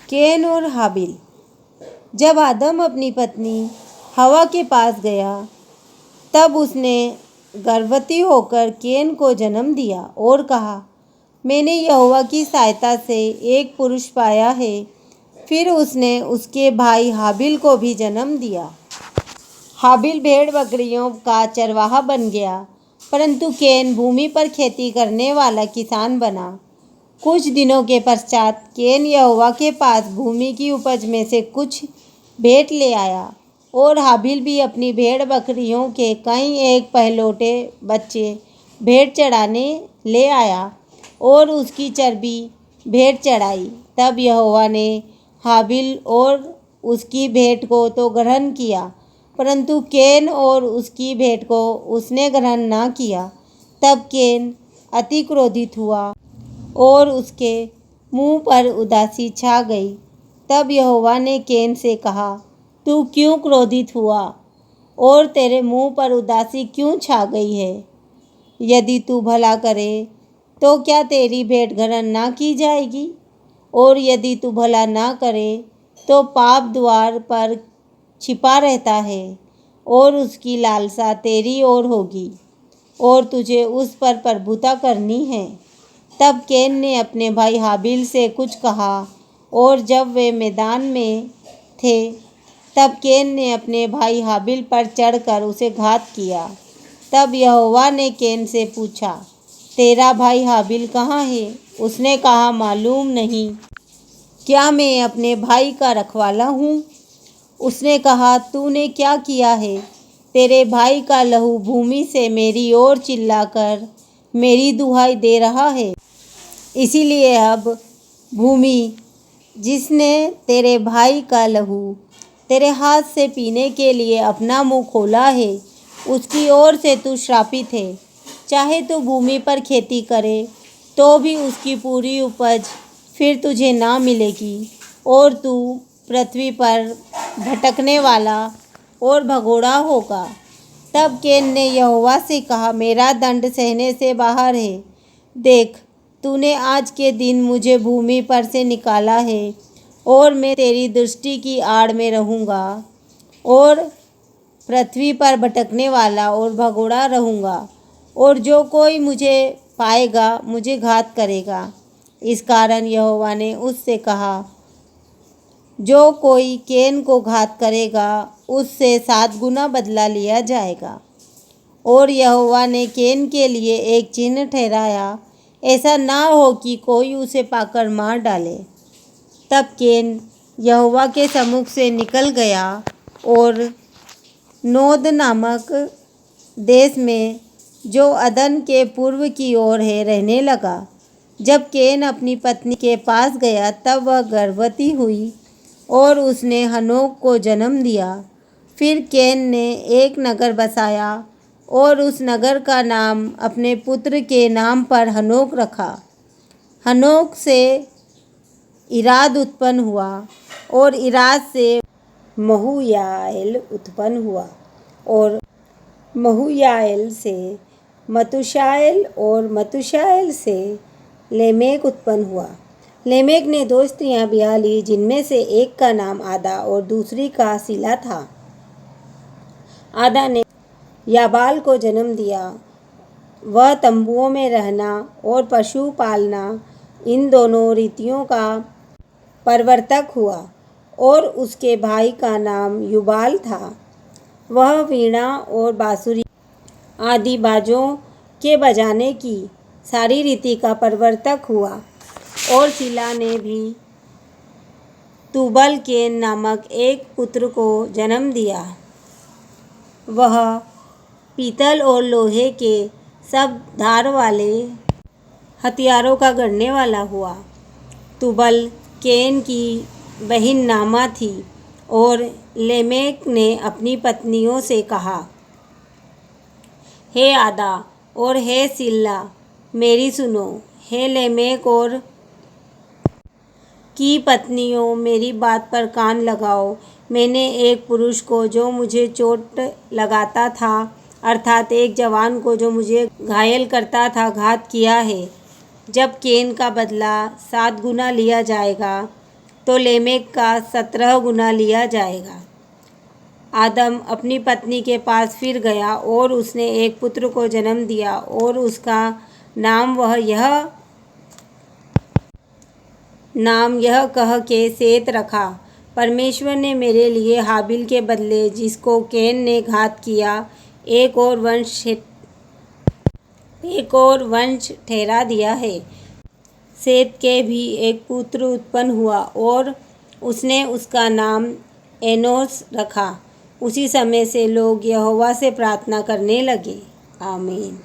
केन और हाबिल। जब आदम अपनी पत्नी हवा के पास गया तब उसने गर्भवती होकर केन को जन्म दिया और कहा, मैंने यहोवा की सहायता से एक पुरुष पाया है। फिर उसने उसके भाई हाबिल को भी जन्म दिया। हाबिल भेड़ बकरियों का चरवाहा बन गया, परंतु केन भूमि पर खेती करने वाला किसान बना। कुछ दिनों के पश्चात केन यहोवा के पास भूमि की उपज में से कुछ भेंट ले आया और हाबिल भी अपनी भेड़ बकरियों के कई एक पहलौठे बच्चे भेंट चढ़ाने ले आया और उसकी चर्बी भेंट चढ़ाई। तब यहोवा ने हाबिल और उसकी भेंट को तो ग्रहण किया, परंतु केन और उसकी भेंट को उसने ग्रहण न किया। तब केन अति क्रोधित हुआ और उसके मुंह पर उदासी छा गई। तब यहोवा ने केन से कहा, तू क्यों क्रोधित हुआ और तेरे मुंह पर उदासी क्यों छा गई है? यदि तू भला करे तो क्या तेरी भेंट ग्रहण ना की जाएगी? और यदि तू भला ना करे तो पाप द्वार पर छिपा रहता है और उसकी लालसा तेरी ओर होगी और तुझे उस पर प्रभुता करनी है। तब केन ने अपने भाई हाबिल से कुछ कहा और जब वे मैदान में थे तब केन ने अपने भाई हाबिल पर चढ़कर उसे घात किया। तब यहोवा ने केन से पूछा, तेरा भाई हाबिल कहाँ है? उसने कहा, मालूम नहीं। क्या मैं अपने भाई का रखवाला हूँ? उसने कहा, तूने क्या किया है? तेरे भाई का लहू भूमि से मेरी ओर चिल्लाकर मेरी दुहाई दे रहा है। इसीलिए अब भूमि जिसने तेरे भाई का लहू तेरे हाथ से पीने के लिए अपना मुंह खोला है, उसकी ओर से तू श्रापित है। चाहे तू भूमि पर खेती करे तो भी उसकी पूरी उपज फिर तुझे ना मिलेगी और तू पृथ्वी पर भटकने वाला और भगोड़ा होगा। तब केन ने यहोवा से कहा, मेरा दंड सहने से बाहर है। देख, तूने आज के दिन मुझे भूमि पर से निकाला है और मैं तेरी दृष्टि की आड़ में रहूँगा और पृथ्वी पर भटकने वाला और भगोड़ा रहूँगा, और जो कोई मुझे पाएगा मुझे घात करेगा। इस कारण यहोवा ने उससे कहा, जो कोई केन को घात करेगा उससे 7 गुना बदला लिया जाएगा। और यहोवा ने केन के लिए एक चिन्ह ठहराया, ऐसा ना हो कि कोई उसे पाकर मार डाले। तब केन यहोवा के सम्मुख से निकल गया और नोद नामक देश में, जो अदन के पूर्व की ओर है, रहने लगा। जब केन अपनी पत्नी के पास गया तब वह गर्भवती हुई और उसने हनोक को जन्म दिया। फिर केन ने एक नगर बसाया और उस नगर का नाम अपने पुत्र के नाम पर हनोक रखा। हनोक से इराद उत्पन्न हुआ और इराद से महूयाएल उत्पन्न हुआ और महूयाएल से मतूशाएल और मतूशाएल से लेमेक उत्पन्न हुआ। लेमेक ने 2 स्त्रियां ब्याह ली, जिनमें से एक का नाम आदा और दूसरी का सिला था। आदा ने याबाल को जन्म दिया। वह तंबुओं में रहना और पशु पालना, इन दोनों रीतियों का प्रवर्तक हुआ। और उसके भाई का नाम युबाल था। वह वीणा और बांसुरी आदि बाजों के बजाने की सारी रीति का प्रवर्तक हुआ। और सिला ने भी तुबल केन नामक एक पुत्र को जन्म दिया। वह पीतल और लोहे के सब धार वाले हथियारों का गढ़ने वाला हुआ। तुबल केन की बहन नामा थी। और लेमेक ने अपनी पत्नियों से कहा, हे आदा और हे सिल्ला, मेरी सुनो। हे लेमेक और की पत्नियों, मेरी बात पर कान लगाओ। मैंने एक पुरुष को जो मुझे चोट लगाता था, अर्थात एक जवान को जो मुझे घायल करता था, घात किया है। जब केन का बदला 7 गुना लिया जाएगा तो लेमेक का 17 गुना लिया जाएगा। आदम अपनी पत्नी के पास फिर गया और उसने एक पुत्र को जन्म दिया और उसका नाम यह कह के सेत रखा, परमेश्वर ने मेरे लिए हाबिल के बदले जिसको कैन ने घात किया एक और वंश ठहरा दिया है। सेत के भी एक पुत्र उत्पन्न हुआ और उसने उसका नाम एनोस रखा। उसी समय से लोग यहोवा से प्रार्थना करने लगे। आमीन।